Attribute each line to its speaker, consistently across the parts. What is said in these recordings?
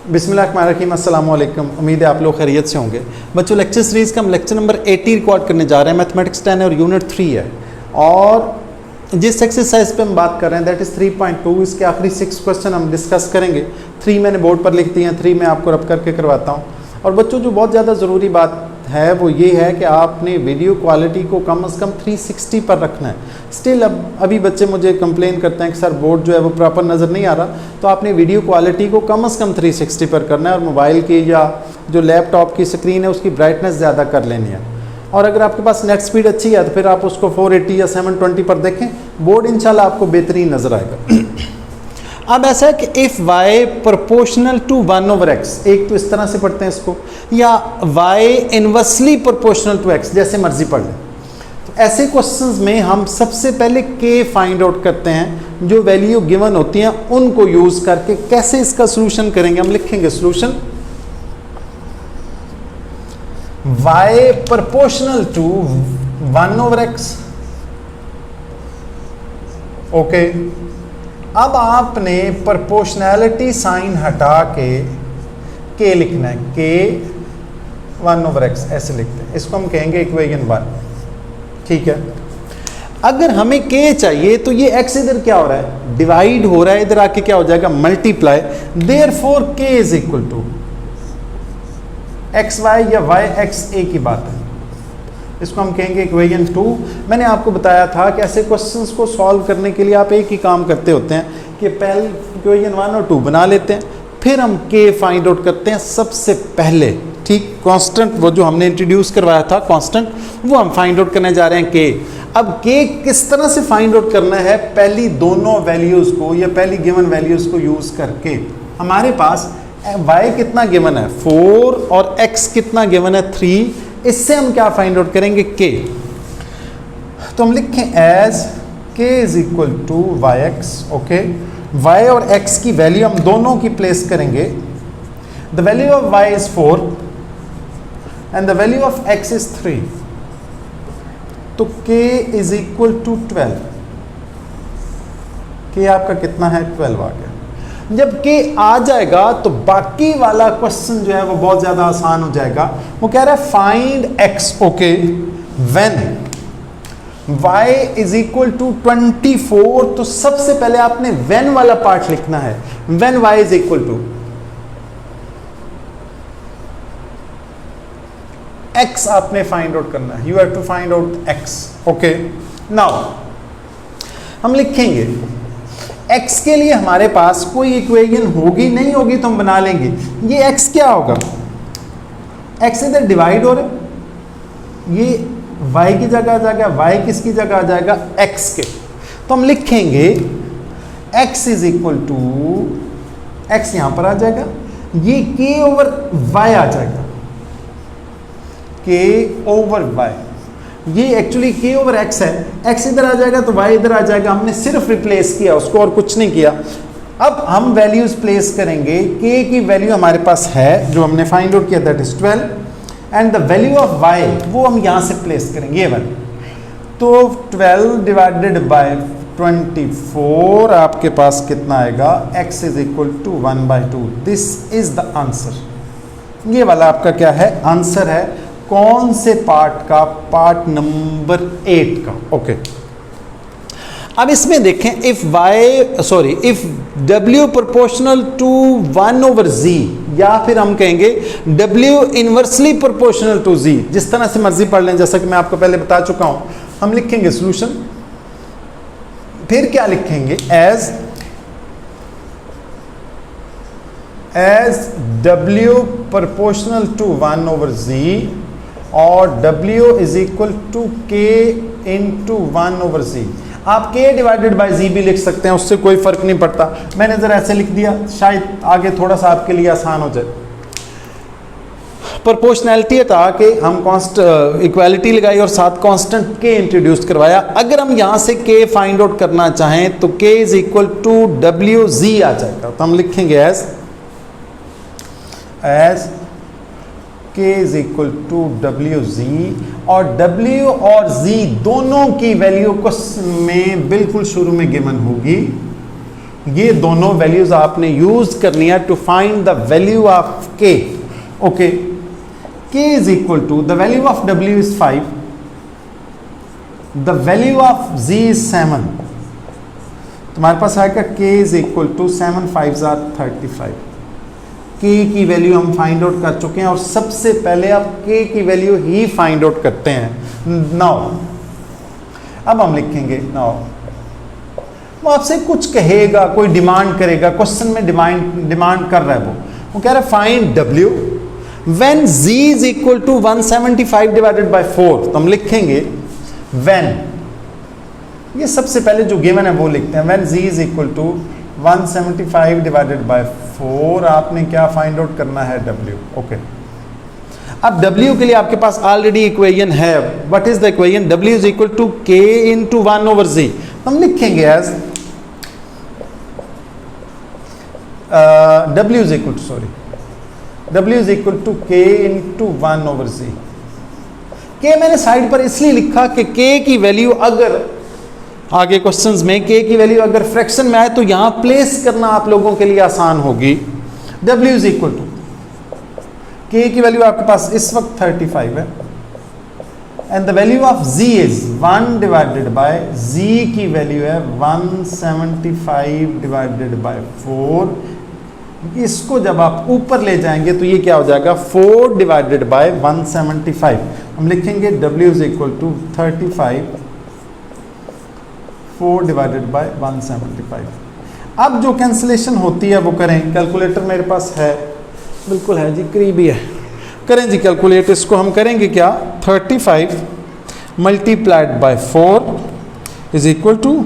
Speaker 1: बिस्मिल्लाहिर्रहमानिर्रहीम, अस्सलाम वालेकुम। उम्मीद है आप लोग खैरियत से होंगे। बच्चों, लेक्चर सीरीज़ का हम लेक्चर नंबर 80 रिकॉर्ड करने जा रहे हैं। मैथमेटिक्स 10 है और यूनिट 3 है। और जिस एक्सरसाइज पे हम बात कर रहे हैं दैट इज़ 3.2। इसके आखिरी 6 क्वेश्चन हम डिस्कस करेंगे। 3 मैंने बोर्ड पर लिख दिए हैं, 3 मैं आपको रब करके करवाता हूँ। और बच्चों, जो बहुत ज़्यादा ज़रूरी बात है वो ये है कि आपने वीडियो क्वालिटी को कम से कम 360 पर रखना है। स्टिल अभी बच्चे मुझे कंप्लेन करते हैं कि सर बोर्ड जो है वो प्रॉपर नज़र नहीं आ रहा, तो आपने वीडियो क्वालिटी को कम से कम 360 पर करना है और मोबाइल की या जो लैपटॉप की स्क्रीन है उसकी ब्राइटनेस ज़्यादा कर लेनी है। और अगर आपके पास नेट स्पीड अच्छी है तो फिर आप उसको 480 या 720 पर देखें, बोर्ड इंशाल्लाह आपको बेहतरीन नज़र आएगा। अब ऐसा है कि if y proportional to 1/x, एक तो इस तरह से पढ़ते हैं इसको, या y inversely proportional to x, जैसे मर्जी पढ़ लें। तो ऐसे क्वेश्चंस में हम सबसे पहले k फाइंड आउट करते हैं, जो वैल्यू गिवन होती हैं उनको यूज़ करके कैसे इसका सोल्यूशन करेंगे। हम लिखेंगे solution y proportional to 1/x। Okay, अब आपने प्रोपोर्शनैलिटी साइन हटा के लिखना है, k 1/x ऐसे लिखते हैं। इसको हम कहेंगे इक्वेशन 1। ठीक है, अगर हमें k चाहिए तो ये x इधर क्या हो रहा है, डिवाइड हो रहा है, इधर आके क्या हो जाएगा, multiply. Therefore k is equal to x y या वाई एक्स, एक ही बात है। इसको हम कहेंगे इक्वेशन 2। मैंने आपको बताया था कि ऐसे क्वेश्चंस को सॉल्व करने के लिए आप एक ही काम करते होते हैं कि पहले इक्वेशन 1 और 2 बना लेते हैं, फिर हम k फाइंड आउट करते हैं सबसे पहले। ठीक, कांस्टेंट वो जो हमने इंट्रोड्यूस करवाया था कांस्टेंट, वो हम फाइंड आउट करने जा रहे हैं k। अब k किस तरह से फाइंड आउट करना है, पहली दोनों वैल्यूज़ को या पहली गिवन वैल्यूज़ को यूज़ करके। हमारे पास y कितना गिवन है 4 और x कितना गिवन है 3। इससे हम क्या फाइंड आउट करेंगे, k। तो हम लिखें as k is equal to y x. Okay, y और x की वैल्यू हम दोनों की प्लेस करेंगे। The value of y is 4 and the value of x is 3। तो k is equal to 12। k आपका कितना है, 12 आ गया। जब k आ जाएगा तो बाकी वाला क्वेश्चन जो है वो बहुत ज़्यादा आसान हो जाएगा। वो कह रहा है find x, okay, when y is equal to 24। तो सबसे पहले आपने व्हेन वाला पार्ट लिखना है, when y is equal to x आपने फाइंड आउट करना है। You have to find out x। Okay, now हम लिखेंगे x के लिए हमारे पास कोई इक्वेशन होगी नहीं होगी तो हम बना लेंगे। ये x क्या होगा, x इधर डिवाइड हो रहा है, ये y की जगह आ जाएगा, y किसकी जगह आ जाएगा, x के। तो हम लिखेंगे x is equal to x, यहां पर आ जाएगा, ये k ओवर y आ जाएगा, k ओवर y। ये एक्चुअली k ओवर x है, x इधर आ जाएगा तो y इधर आ जाएगा। हमने सिर्फ रिप्लेस किया उसको और कुछ नहीं किया। अब हम वैल्यूज प्लेस करेंगे। k की वैल्यू हमारे पास है जो हमने फाइंड आउट किया, that is 12, and the value of y वो हम यहाँ से प्लेस करेंगे, ये वाली। तो 12 डिवाइडेड बाय 24 आपके पास कितना आएगा, x is equal to 1/2। This is the answer. ये वाला आपका क्या है, आंसर है। कौन से पार्ट का, पार्ट नंबर 8 का। ओके, अब इसमें देखें if w proportional to 1/z, या फिर हम कहेंगे w inversely proportional to z, जिस तरह से मर्जी पढ़ लें, जैसा कि मैं आपको पहले बता चुका हूं। हम लिखेंगे सॉल्यूशन, फिर क्या लिखेंगे, as w proportional to 1/z और w is equal to k into 1/z। आप k डिवाइडेड बाय z भी लिख सकते हैं, उससे कोई फर्क नहीं पड़ता। मैंने जरा ऐसे लिख दिया, शायद आगे थोड़ा सा आपके लिए आसान हो जाए। प्रोपोर्शनैलिटी हटा के हम इक्वालिटी लगाई और साथ कांस्टेंट k इंट्रोड्यूस करवाया। अगर हम यहाँ से k फाइंड आउट करना चाहें तो k is equal to wz आ जाएगा। तो हम लिखेंगे as k is equal to wz, और w और z दोनों की वैल्यू क्वेश्चन में बिल्कुल शुरू में गिवन होगी। ये दोनों वैल्यूज आपने यूज करनी है to find the value of k. Okay, k is equal to the value of डब्ल्यू is 5, the value of g is 7। तुम्हारे पास आएगा के इज इक्वल टू 7 5 35। के की वैल्यू हम फाइंड आउट कर चुके हैं और सबसे पहले आप के की वैल्यू ही फाइंड आउट करते हैं। नाउ अब हम लिखेंगे, नाउ वो आपसे कुछ कहेगा, कोई डिमांड करेगा, क्वेश्चन में डिमांड कर रहा है, वो कह रहा है फाइंड डब्ल्यू when z is equal to 175 divided by 4। तो हम लिखेंगे व्हेन, ये सबसे पहले जो गिवन है वो लिखते हैं, when z is equal to 175 divided by 4 आपने क्या फाइंड आउट करना है, w। ओके, अब w के लिए आपके पास ऑलरेडी इक्वेशन है। What is the equation, w is equal to k into 1 over z। हम लिखेंगे as w is equal to w is equal to k into 1 over z। k मैंने side पर इसलिए लिखा कि k की वैल्यू अगर आगे क्वेश्चंस में k की वैल्यू अगर फ्रैक्शन में आए तो यहां प्लेस करना आप लोगों के लिए आसान होगी। w is equal to k की वैल्यू आपके पास इस वक्त 35 है and the value of z is 1 divided by z की वैल्यू है 175 डिवाइडेड बाय 4। इसको जब आप ऊपर ले जाएंगे तो ये क्या हो जाएगा, 4 डिवाइडेड बाय 175। हम लिखेंगे w is equal to 35 4 divided by 175। अब जो कैंसिलेशन होती है वो करें, कैलकुलेटर मेरे पास है, बिल्कुल है जी, करीबी है, करें जी कैलकुलेट। इसको हम करेंगे क्या, 35 multiplied by 4 is equal two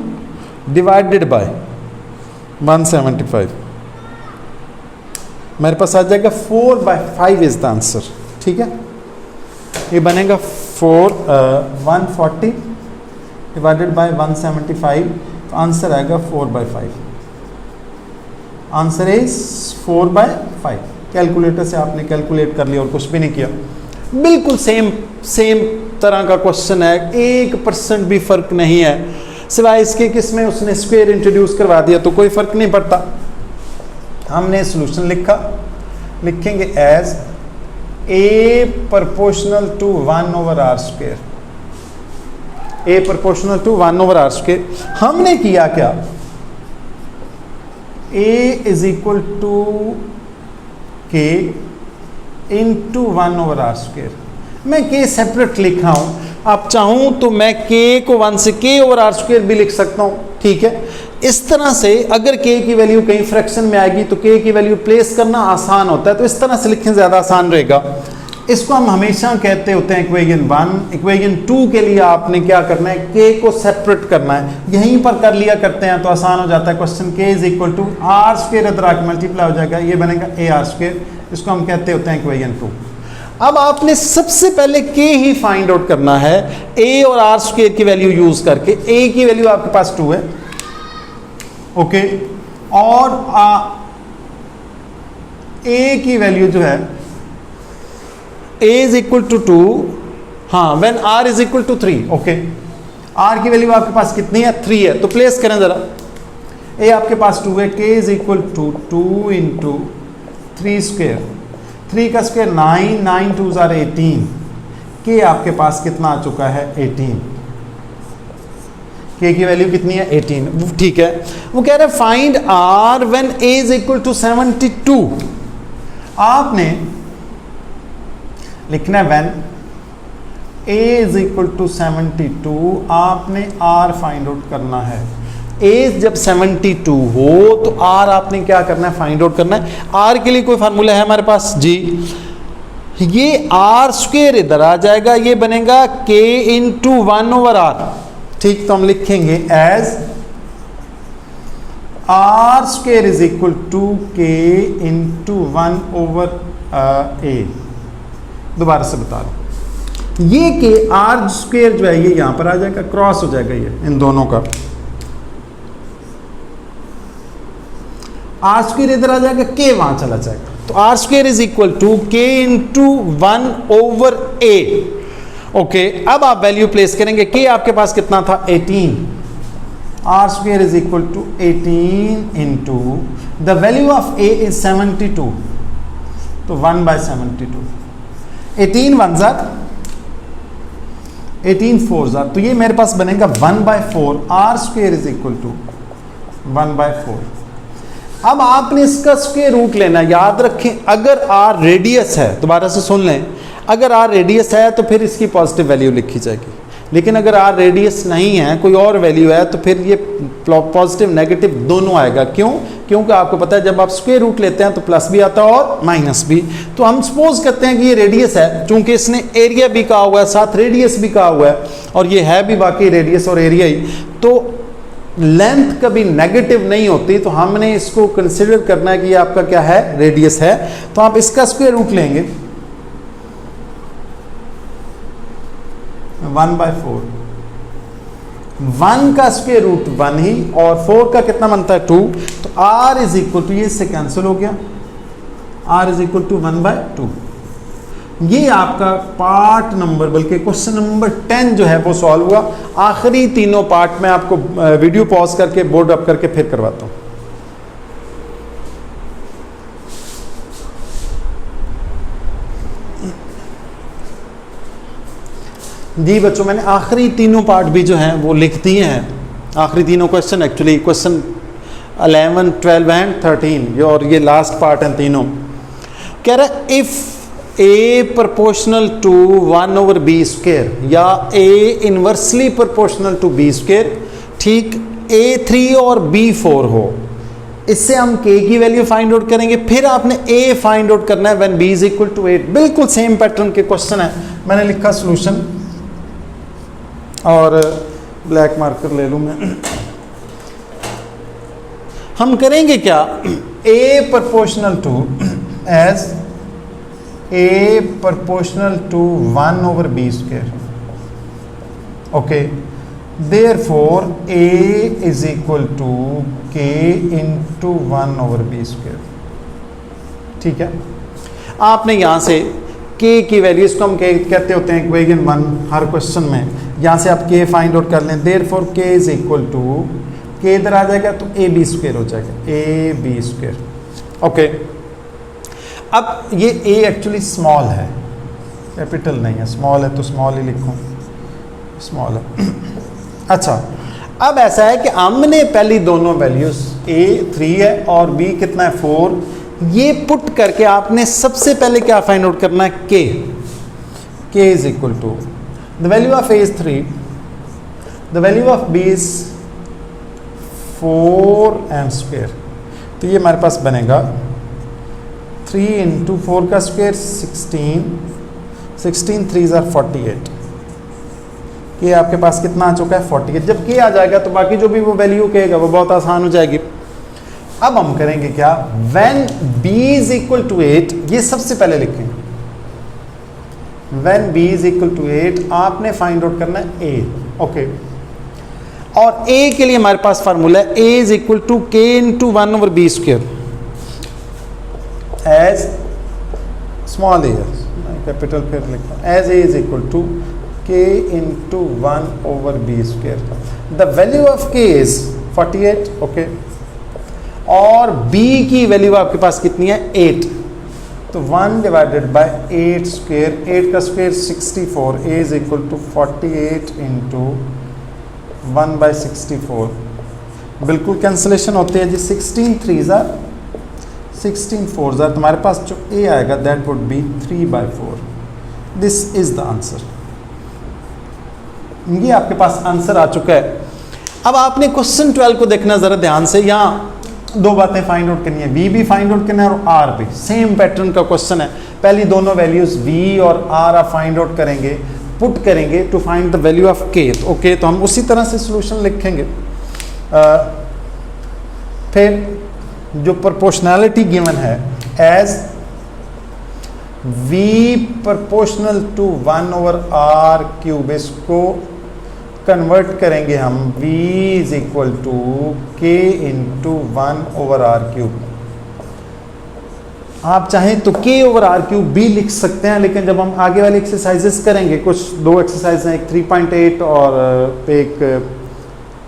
Speaker 1: divided by 175। मेरे पास आ जाएगा 4/5 इज द आंसर। ठीक है, ये बनेगा 140 डिवाइडेड बाय 175, तो आंसर आएगा 4/5। Answer is 4/5। कैलकुलेटर से आपने कैलकुलेट कर लिया और कुछ भी नहीं किया, बिल्कुल सेम तरह का क्वेश्चन है, 1% भी फर्क नहीं है, सिवाय इसके किसमें उसने स्क्वायर इंट्रोड्यूस करवा दिया तो कोई फर्क नहीं पड़ता। हमने सॉल्यूशन लिखा, लिखेंगे as a proportional to 1 over r square, a proportional to 1 over r square. हमने किया क्या, a is equal to k into 1 over r square. मैं k सेपरेट लिख रहा हूं, आप चाहूं तो मैं k को 1 से k ओवर आर स्क्वायर भी लिख सकता हूं। ठीक है, इस तरह से अगर k की वैल्यू कहीं फ्रैक्शन में आएगी तो k की वैल्यू प्लेस करना आसान होता है, तो इस तरह से लिखने ज़्यादा आसान रहेगा। इसको हम हमेशा कहते होते हैं इक्वेशन 1। इक्वेशन 2 के लिए आपने क्या करना है, k को सेपरेट करना है, यहीं पर कर लिया करते हैं तो आसान हो जाता है question. k is equal to r square इधर आके मल्टीप्लाई हो जाएगा, ये बनेगा a आर स्क्वायर, इसको हम कहते होते हैं इक्वेशन 2। अब आपने सबसे पहले k ही फाइंड आउट करना है a और आर स्क्वायर की वैल्यू यूज करके। a की वैल्यू आपके पास 2 है, ओके, और a की वैल्यू जो है a इज इक्वल टू 2, हाँ, when r is equal to 3। Okay, r की वैल्यू आपके पास कितनी है, 3 है, तो प्लेस करें जरा, a आपके पास 2 है, k is equal to 2 into 3 square, 3 का स्क्वायर 9, 9 2 ज़ार 18, k आपके पास कितना आ चुका है, 18। k की वैल्यू कितनी है, 18। ठीक है, वो कह रहे हैं find r when a is equal to 72। आपने लिखना है when a is equal to 72, आपने r फाइंड आउट करना है। a जब 72 हो तो r आपने क्या करना है, फाइंड आउट करना है। r के लिए कोई फार्मूला है हमारे पास जी, ये आर स्क्वायर इधर आ जाएगा, ये बनेगा k इंटू 1 ओवर आर। ठीक, तो हम लिखेंगे as r square is equal to k into 1 over a। दोबारा से बता रहा हूं, ये k आर स्क्वायर जो है ये यहां पर आ जाएगा, क्रॉस हो जाएगा ये इन दोनों का, आर स्क्वायर इधर आ जाएगा, k वहां चला जाएगा, तो r square is equal to k into 1 over a। Okay, अब आप वैल्यू प्लेस करेंगे, k आपके पास कितना था, 18, r square is equal to 18 into the value of a is 72, तो 1/72, 18 1 ज़ार 18 4 ज़ार, तो ये मेरे पास बनेगा 1/4, r square is equal to 1/4। अब आपने इसका स्क्वायर रूट लेना, याद रखें अगर आर रेडियस है, दोबारा से सुन लें, अगर आर रेडियस है तो फिर इसकी पॉजिटिव वैल्यू लिखी जाएगी, लेकिन अगर आर रेडियस नहीं है, कोई और वैल्यू है, तो फिर ये पॉजिटिव नेगेटिव दोनों आएगा। क्यों? क्योंकि आपको पता है जब आप स्क्वायर रूट लेते हैं तो प्लस भी आता है और माइनस भी। तो हम सपोज करते हैं कि ये रेडियस है, चूंकि इसने एरिया भी कहा हुआ है, साथ रेडियस भी कहा हुआ है, और ये है भी वाकई रेडियस और एरिया ही, तो लेंथ कभी नेगेटिव नहीं होती, तो हमने इसको कंसिडर करना है कि ये आपका क्या है, रेडियस है। तो आप इसका स्क्वायर रूट लेंगे 1/4, 1 का स्क्वायर रूट 1 ही, और 4 का कितना बनता है 2, तो r इज इक्वल टू, ये इससे कैंसिल हो गया, r इज इक्वल टू 1/2। ये आपका पार्ट नंबर, बल्कि क्वेश्चन नंबर 10 जो है वो सॉल्व हुआ। आखिरी तीनों पार्ट में आपको वीडियो पॉज करके बोर्ड अप करके फिर करवाता हूं। जी बच्चों, मैंने आखिरी तीनों पार्ट भी जो हैं वो लिख दिए हैं, आखिरी तीनों क्वेश्चन, एक्चुअली क्वेश्चन 11, 12 एंड 13, और ये लास्ट पार्ट हैं तीनों। कह रहा है if a proportional to 1/b², या a inversely proportional to b², ठीक, a3 और b4 हो, इससे हम k की वैल्यू फाइंड आउट करेंगे। फिर आपने a फाइंड आउट करना है when b is equal to 8। बिल्कुल सेम पैटर्न के क्वेश्चन है। मैंने लिखा सॉल्यूशन, और ब्लैक मार्कर ले लूँ मैं। हम करेंगे क्या, a proportional to as a proportional to 1/b², okay, therefore a is equal to k into 1/b²। ठीक है, आपने यहाँ से k की वैल्यू, इसको हम कहते होते हैं इक्वेशन 1 हर क्वेश्चन में, यहाँ से आप k फाइंड आउट कर लें, therefore k is equal to, k इधर आ जाएगा तो ab² हो जाएगा, ab², ओके। अब ये a एक्चुअली स्मॉल है, कैपिटल नहीं है, स्मॉल है तो स्मॉल ही लिखूं, स्मॉल है। अच्छा, अब ऐसा है कि हमने पहली दोनों वैल्यूज a 3 है और b कितना है 4, ये पुट करके आपने सबसे पहले क्या फाइंड आउट करना है, k is equal to the value of a is 3, the value of b is 4m²। तो ये हमारे पास बनेगा 3 इंटू 4 का स्क्वायर 16, 16 3 ज़ार 48। के आपके पास कितना आ चुका है 48। जब के आ जाएगा तो बाकी जो भी वो वैल्यू कहेगा वो बहुत आसान हो जाएगी। अब हम करेंगे क्या, when b is equal to 8, ये सबसे पहले लिखेंगे, when b is equal to 8 आपने फाइंड आउट करना है a, ओके। और a के लिए हमारे पास फार्मूला है a is equal to k into 1/b², as small a, capital फिर लिखा, as a is equal to k into 1/b²। The value of k is 48, okay, और b की वैल्यू आपके पास कितनी है 8, तो 1 डिवाइडेड बाय 8², 8 का square 64, a is equal to 48 into 1/64। बिल्कुल कैंसिलेशन होती है जी, 16 3 ज़ार 16 4 ज़ार, तुम्हारे पास जो a आएगा that would be 3/4। This is the answer. ये आपके पास आंसर आ चुका है। अब आपने क्वेश्चन 12 को देखना ज़रा ध्यान से, यहाँ दो बातें फाइंड आउट करनी है, v भी फाइंड आउट करना है और r भी। सेम पैटर्न का क्वेश्चन है, पहली दोनों वैल्यूज v और r आप फाइंड आउट करेंगे, पुट करेंगे to find the value of k। Okay, तो हम उसी तरह से सॉल्यूशन लिखेंगे। फिर जो प्रोपोर्शनैलिटी गिवन है as v proportional to 1/r³, इसको कन्वर्ट करेंगे हम v is equal to k into 1/r³। आप चाहें तो k/r³ भी लिख सकते हैं, लेकिन जब हम आगे वाले एक्सरसाइजेस करेंगे, कुछ दो एक्सरसाइज हैं, एक 3.8 और एक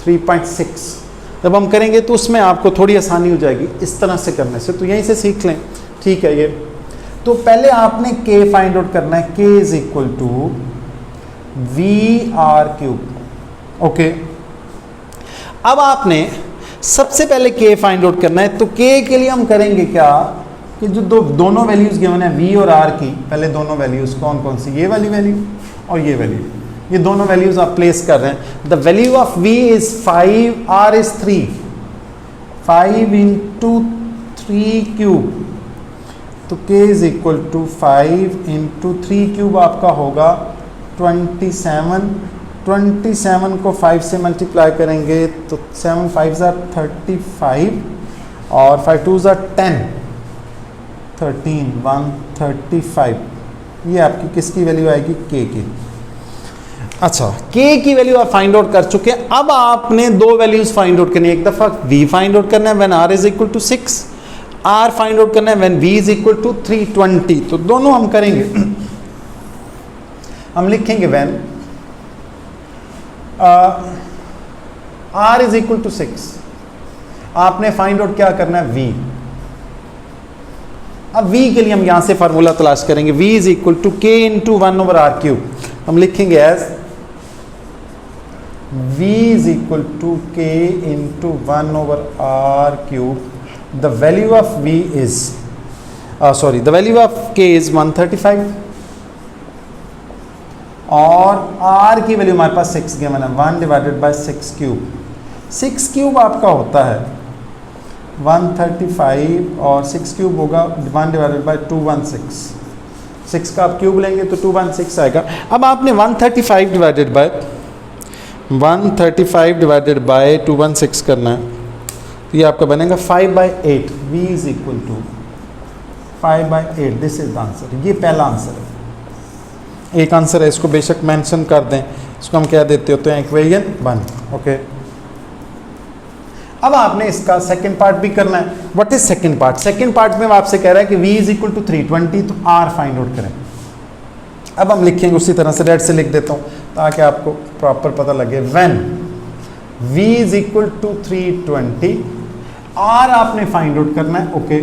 Speaker 1: 3.6। जब हम करेंगे तो उसमें आपको थोड़ी आसानी हो जाएगी इस तरह से करने से, तो यहीं से सीख लें। ठीक है, ये तो पहले आपने k फाइंड आउट करना है, k is equal to VR³। Okay, अब आपने सबसे पहले k फाइंड आउट करना है, तो k के लिए हम करेंगे क्या कि जो दोनों वैल्यूज गिवन है v और r की, पहले दोनों वैल्यूज कौन कौन सी, ये वाली वैल्यू और ये वैल्यू, ये दोनों वैल्यूज आप प्लेस कर रहे हैं। The value of v is 5, r is 3, 5 into 3 cube, तो k is equal to 5 into 3 cube आपका होगा 27। 27 को 5 से मल्टीप्लाई करेंगे तो 7 5 are 35 और 5 2 are 10, 13 135। ये आपकी किसकी वैल्यू आएगी, k की। अच्छा, k की वैल्यू आप फाइंड आउट कर चुके हैं। अब आपने दो वैल्यूज फाइंड आउट करनी है, एक दफा v फाइंड आउट करना है when r is equal to 6, r find out करना है when v is equal to 320। तो दोनों हम करेंगे, हम लिखेंगे when r is equal to 6, आपने फाइंड आउट क्या करना है, v। अब v के लिए हम यहां से फार्मूला तलाश करेंगे, v is equal to k into 1/r³। हम लिखेंगे as v is equal to k into 1/r³। The value of v is the value of k is 135 और r की वैल्यू हमारे पास 6 गिवन है, 1 डिवाइडेड बाय 6 क्यूब। 6 क्यूब आपका होता है 135 और 6 क्यूब होगा 1 डिवाइडेड बाय 216। 6 का आप क्यूब लेंगे तो 216 आएगा। अब आपने 135 डिवाइडेड बाय 216 करना है, तो ये आपका बनेगा 5/8। v is equal to 5/8। This is the answer. ये पहला आंसर है, एक आंसर है, इसको बेशक मेंशन कर दें, इसको हम क्या देते होते हैं, इक्वेशन 1। ओके, अब आपने इसका सेकंड पार्ट भी करना है। What is second part? Second part में आपसे कह रहा है कि v इज इक्वल टू 320, तो r फाइंड आउट करें। अब हम लिखेंगे उसी तरह से, रेड से लिख देता हूं ताकि आपको प्रॉपर पता लगे। When v is equal to 320, r आपने फाइंड आउट करना है। Okay,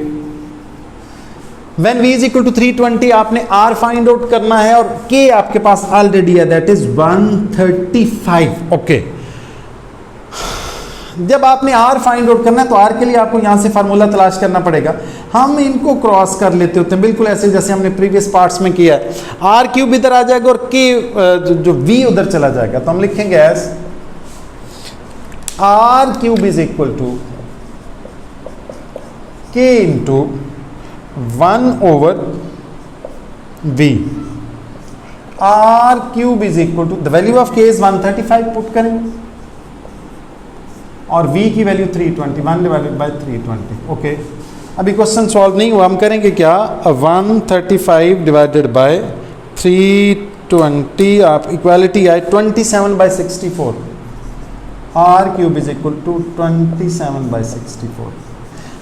Speaker 1: when v is equal to 320 आपने r फाइंड आउट करना है और k आपके पास ऑलरेडी है, दैट इज 135। ओके, जब आपने r फाइंड आउट करना है तो r के लिए आपको यहां से फार्मूला तलाश करना पड़ेगा। हम इनको क्रॉस कर लेते होते हैं बिल्कुल ऐसे जैसे हमने प्रीवियस पार्ट्स में किया है। r³ इधर आ जाएगा और k जो v उधर चला जाएगा, तो हम लिखेंगे as r³ is equal to k into 1/v। r³ is equal to the value of k is 135 put करेंगे और v की वैल्यू 320, 1 डिवाइडेड बाय 320। ओके, अभी क्वेश्चन सॉल्व नहीं हुआ, हम करेंगे क्या, 135 डिवाइडेड बाय 320, आप इक्वालिटी आए 27/64। r³ is equal to 27/64।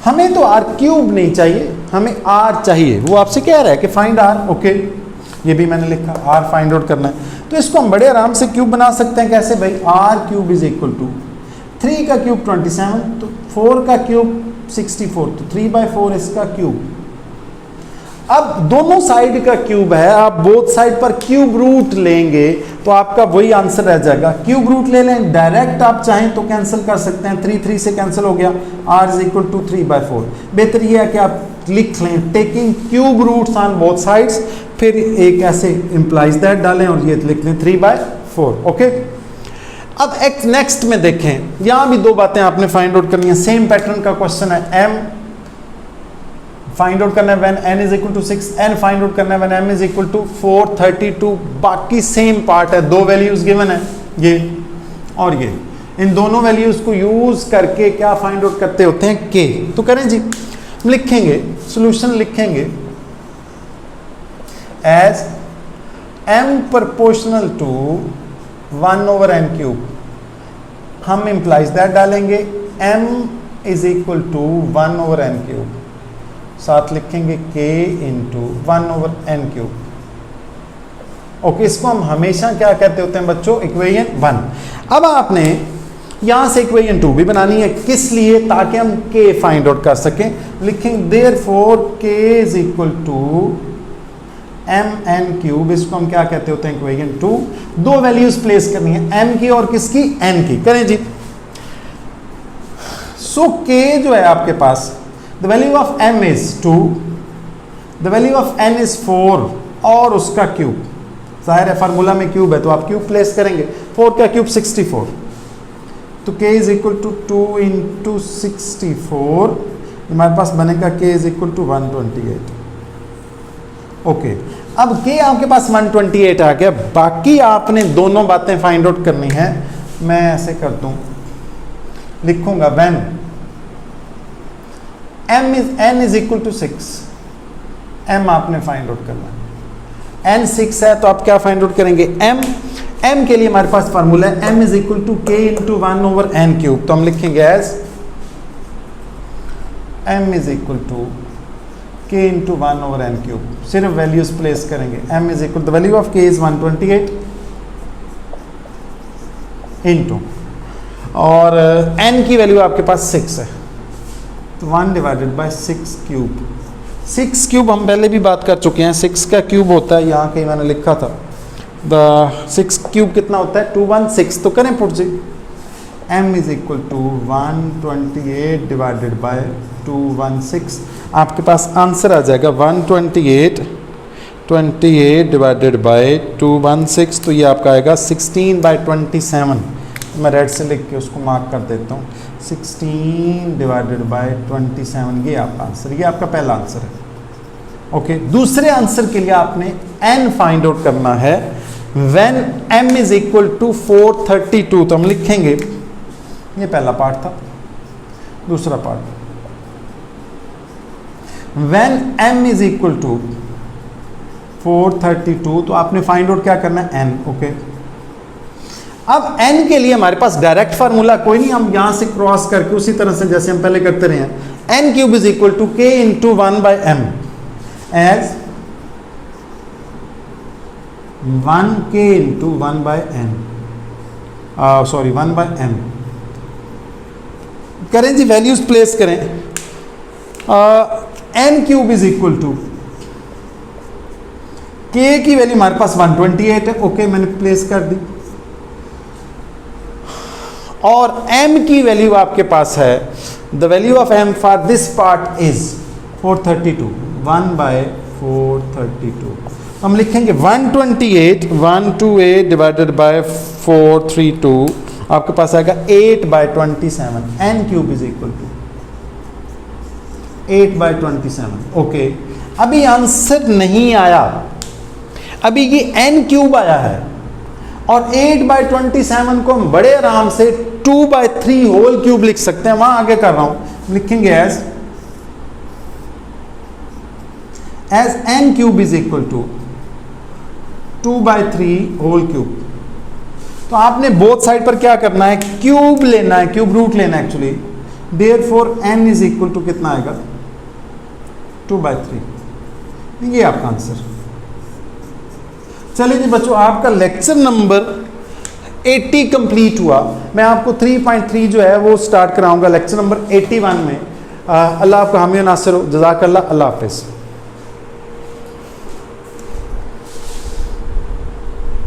Speaker 1: हमें तो r³ नहीं चाहिए, हमें r चाहिए। वो आपसे कह रहा है कि फाइंड r। ओके, ये भी मैंने लिखा, r फाइंड आउट करना है। तो इसको हम बड़े आराम से क्यूब बना सकते हैं। कैसे भाई, r³ इज इक्वल टू 3 का क्यूब 27, तो 4 का क्यूब 64, तो 3/4 इसका क्यूब। अब दोनों साइड का क्यूब है, आप बोथ साइड पर क्यूब रूट लेंगे तो आपका वही आंसर रह जाएगा। क्यूब रूट ले लें, डायरेक्ट आप चाहें तो कैंसिल कर सकते हैं, 3 से कैंसिल हो गया, r इज इक्वल टू 3/4। बेहतर यह है कि आप लिख लें taking cube roots on both sides, फिर एक ऐसे इंप्लाइज दैट डालें और ये लिख लें 3/4। ओके, अब एक नेक्स्ट में देखें, यहां भी दो बातें आपने फाइंड आउट करनी है। सेम पैटर्न का क्वेश्चन है। m फाइंड आउट करना है when n is equal to 6, n find out करना है when m is equal to 432। बाकी सेम पार्ट है, दो वैल्यूज गिवन है, ये और ये। इन दोनों वैल्यूज को यूज करके क्या फाइंड आउट करते होते हैं, k। तो करें जी, लिखेंगे सॉल्यूशन, लिखेंगे as m proportional to 1/n³। हम इंप्लाइज दैट डालेंगे, m is equal to 1/n³, साथ लिखेंगे k इंटू 1/n³। ओके, इसको हम हमेशा क्या कहते होते हैं बच्चों, इक्वेशन 1। अब आपने यहां से इक्वेशन 2 भी बनानी है, किस लिए? ताकि हम k फाइंड आउट कर सकें। लिखेंगे therefore k is equal to mn cube, इसको हम क्या कहते होते हैं? इक्वेशन 2। दो वैल्यूज प्लेस करनी है, m की और किसकी? n की। करें जी। सो k जो है आपके पास, the value of m is 2, the value of n is 4 और उसका क्यूब, जाहिर है फार्मूला में क्यूब है तो आप क्यूब प्लेस करेंगे। 4 का क्यूब 64, तो k is equal to 2 into 64, हमारे पास बनेगा k is equal to 128। Okay, अब k आपके पास 128 आ गया। बाकी आपने दोनों बातें फाइंड आउट करनी है। मैं ऐसे कर दूं, लिखूंगा when n is equal to 6, m आपने फाइंड आउट करना है। n 6 है तो आप क्या फाइंड आउट करेंगे? m के लिए हमारे पास फार्मूला है m is equal to k into 1 over n cube, तो हम लिखेंगे as m is equal to k into 1 over n cube. सिर्फ वैल्यूज प्लेस करेंगे। m is equal, the value of k is 128 into, और n की value आपके पास 6 है, तो 1 डिवाइडेड बाय 6 क्यूब। 6 क्यूब हम पहले भी बात कर चुके हैं, 6 का क्यूब होता है, यहाँ कहीं मैंने लिखा था, द 6 क्यूब कितना होता है? 216। तो करें पुट जी, m is equal to 128 divided by 216, आपके पास आंसर आ जाएगा 128 डिवाइडेड बाय 216, तो ये आपका आएगा 16/27। मैं रेड से लिख के उसको मार्क कर देता हूँ, 16 डिवाइडेड बाय 27, ये आपका आंसर, ये आपका पहला आंसर है। ओके, दूसरे आंसर के लिए आपने n फाइंड आउट करना है। When m is equal to 432, तो हम लिखेंगे, ये पहला पार्ट था। दूसरा part, when m is equal to 432, तो आपने फाइंड आउट क्या करना है? n। ओके, अब n के लिए हमारे पास डायरेक्ट फार्मूला कोई नहीं, हम यहां से क्रॉस करके उसी तरह से जैसे हम पहले करते रहे हैं। n cube is equal to k into 1 by m, as 1k into 1 by n, sorry 1 by m। करें जी, वैल्यूज प्लेस करें। n cube is equal to, k की वैल्यू हमारे पास 128 है। ओके, मैंने प्लेस कर दी, और m की वैल्यू आपके पास है, the value of m for this part is 432, 1 by 432। हम लिखेंगे 128 डिवाइडेड बाय 432, आपके पास आएगा 8/27। n cube is equal to 8/27। Okay, अभी आंसर नहीं आया, अभी ये n क्यूब आया है, और 8/27 को हम बड़े आराम से 2/3 होल क्यूब लिख सकते हैं। वहां आगे कर रहा हूं, लिखेंगे as n cube is equal to 2/3 whole cube. तो आपने बोथ साइड पर क्या करना है? क्यूब लेना है, क्यूब रूट लेना है actually. Therefore n is equal to कितना आएगा? 2/3। ये आपका आंसर। चलिए जी बच्चों, आपका लेक्चर नंबर 80 कंप्लीट हुआ। मैं आपको 3.3 जो है वो स्टार्ट कराऊंगा लेक्चर नंबर 81 में। अल्लाह आपका हामी नासिर हो। जज़ाकल्लाह। अल्लाह हाफिज़।